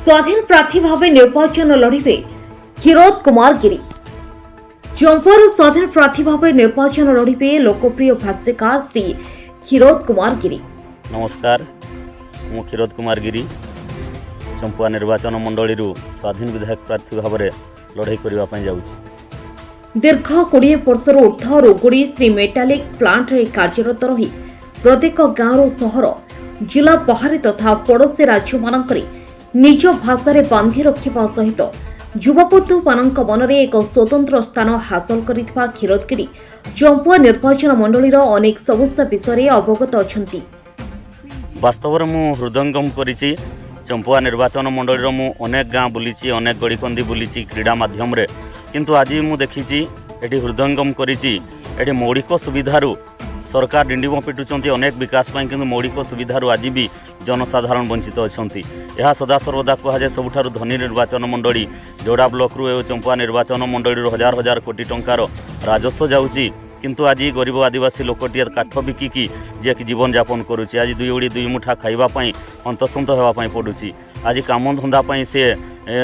स्वाधीन प्रार्थी भाव निर्वाचन लड़े क्षीरोद कुमार गिरी। चंपुआर स्वाधीन प्रार्थी भाव निर्वाचन लड़े लोकप्रिय भाष्यकार श्री क्षीरोद कुमार गिरी। नमस्कार, मु क्षीरोद कुमार गिरी चंपुआ निर्वाचन मंडली स्वाधीन विधायक प्रार्थी भाव लड़ाई करने जाऊँ। दीर्घ 20 वर्षर ऊर्ध रोगुड़ी श्री मेटालिक्स प्लांट कार्यरत रही प्रत्येक गाँव सहर जिला बाहरी तथा पड़ोशी राज्य मानकरे निज भाषा बांधि रखा सहित युवपुत्र मान मन में एक स्वतंत्र स्थान हासिल करिथिबा क्षीरोद गिरी चंपुआ निर्वाचन मंडलीर अनेक समस्या विषय अवगत अछंती। वास्तव में मु हृदयंगम करिछि। चंपुआ निर्वाचन मंडलीर मु अनेक गाँ बुलीछि, अनेक गड़ीकंदी बुलीछि क्रीड़ा माध्यम रे, किंतु आज मु देखिछि एठी हृदयंगम करिछि। एठी मौलिक सुविधारू सरकार डिंडिम पिटुंट अनेक विकास कि मौलिक सुविधार आज भी जनसाधारण वंचित अच्छा। यह सदा सर्वदा कहुए सबुठारु धनी निर्वाचन मंडली जोड़ा ब्लॉक रु चंपुआ निर्वाचन मंडली हजार हजार कोटी टंकार राजस्व जाऊँगी, किंतु आज गरीब आदिवासी लोकटी काठ बिकिकी जे कि जीवन यापन करुच्ची। आज दुई ओड़ी दुई मुठा खावाई हंतसंत होगापाई पड़ुची। आज काम धंदा से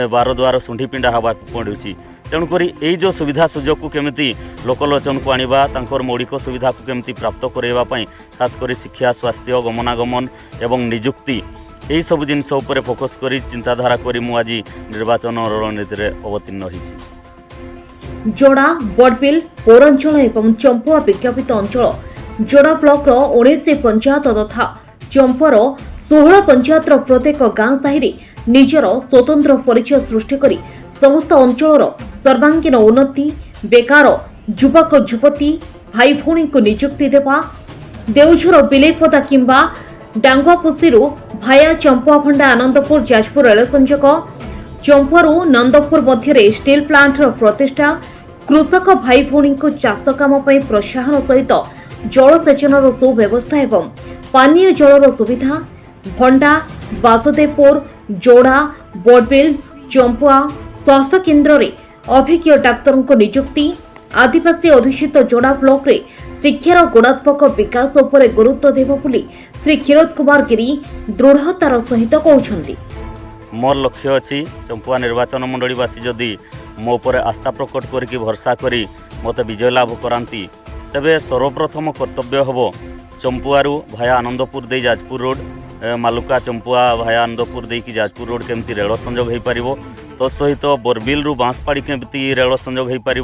12 द्वार शुंठी पिंडा हवा पड़ुची। तेणुक यही जो सुविधा सुजोग को केमिति लोकलोचन को आनिबा, तांकर मौलिक सुविधा को केमिति प्राप्त करवाई, खासकर शिक्षा, स्वास्थ्य, गमनागमन एवं निजुक्ति यही सब जिनस उपर फोकस कर चिंताधारा करी मु आज निर्वाचन रणनीति रे अवतीर्ण होइछि। जोड़ा बड़बिल पौरांचल एवं चंपुआ विज्ञापित अंचल जोड़ा ब्लॉक 19 पंचायत तथा चंपुआर 16 पंचायत प्रत्येक गाँ साहि निजर स्वतंत्र परिचय सृष्टि करी समस्त अंचल सर्वांगीन उन्नति, बेकार युवक युवती भाई भौणी को नियुक्ति देवा, देउझर बिलेपदा किंबा डांगुआपोसीरू भाया चंपुआ भंडा आनंदपुर जाजपुर रेल संजोग, चंपुआरू नंदपुर मध्य स्टील प्लांट प्रतिष्ठा, कृषक भाई भौणी को चाष काम प्रोत्साहन सहित जलसेचन सुव्यवस्था एवं पानीय जलर सुविधा, भंडा, वासुदेवपुर, जोड़ा, बड़बिल, चंपुआ स्वास्थ्य केन्द्र रे अभिज्ञ डाक्तर को नियुक्ति, आदिवासी अधुषित जोड़ा ब्लॉक रे शिक्षार गुणात्मक विकास उपर गुरुत्व देव बोली श्री क्षीरोद कुमार गिरी दृढ़तार सहित कहउछंती। मोर लक्ष्य अच्छी चंपुआ निर्वाचन मंडलीवासी जदि मो पर आस्था प्रकट करके भरसा करी मत विजय लाभ करांती, तेबे सर्वप्रथम कर्तव्य हम चंपुआरू भाया आनंदपुर दे जाजपुर रोड, मालुका चंपुआ भाया आनंदपुर दे कि जाजपुर रोड केमती रेल संजोग हो पार, तो सहित बोरबिल रु बांसपाड़ी केमती रेल संजोग हो पार,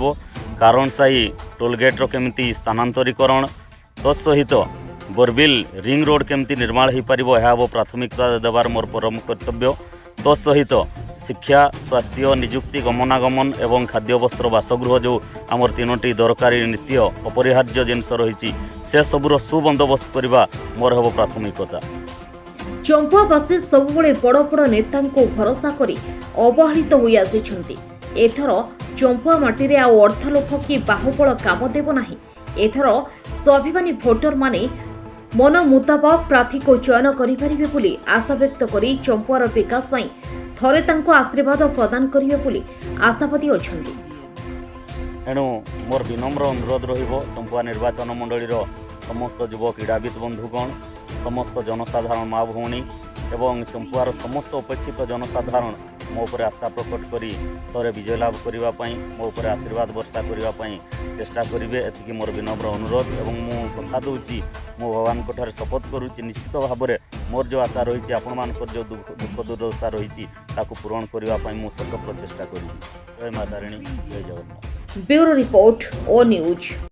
कारण साही टोलगेट्र केमती स्थानांतरीकरण, तो सहित बोरबिल रिंग रोड केमती निर्माण हो पार, यह प्राथमिकता देवार मोर परम कर्तव्य। तो सहित शिक्षा, स्वास्थ्य, निजुक्ति, गमनागमन एवं खाद्य वस्त्र बासगृह जो आमर 3टी दरकारी नित्य अपरिहार्य जिनस रही से सबूर सुबंदोबस्त करने मोर हम प्राथमिकता। चंपुआवासी सबुबले बड़ बड़ नेता को भरोसा करी अवहेलित होई आसिछंती। एथर चंपुआ माटी रे आ अर्थलोभ कि बाहुबल काम देव नाही। एथर स्वाभिमानी भोटर माने मन मुताबक प्रार्थी को चयन करिपारिबे बोली आशा व्यक्त करी चंपुआर विकास पई थरे तांको आशीर्वाद प्रदान करिवे बोली आशावादी अछंती। एणु मोर विनम्र अनुरोध रहिबो चंपुआ निर्वाचन मंडलीर समस्त युव क्रीड़ाविद बंधुगण, समस्त जनसाधारण माँ भौणी एवं चंपुआर समस्त उपेक्षित जनसाधारण मो पर आस्था प्रकट करी थरे विजय लाभ करने, मो पर आशीर्वाद वर्षा करने चेष्टा करेंगे। एतिकी मोर विनम्र अनुरोध एवं मु कथा दूची मो भगवान ठारे शपथ करुच्ची निश्चित भाव में मोर जो आशा रही आपण मान जो दुख दुर्दशा रही पूरण करने मु सर्व प्रचेषा करी। जय माता रानी, जय जगन्नाथ। ब्यूरो रिपोर्ट, ओ न्यूज।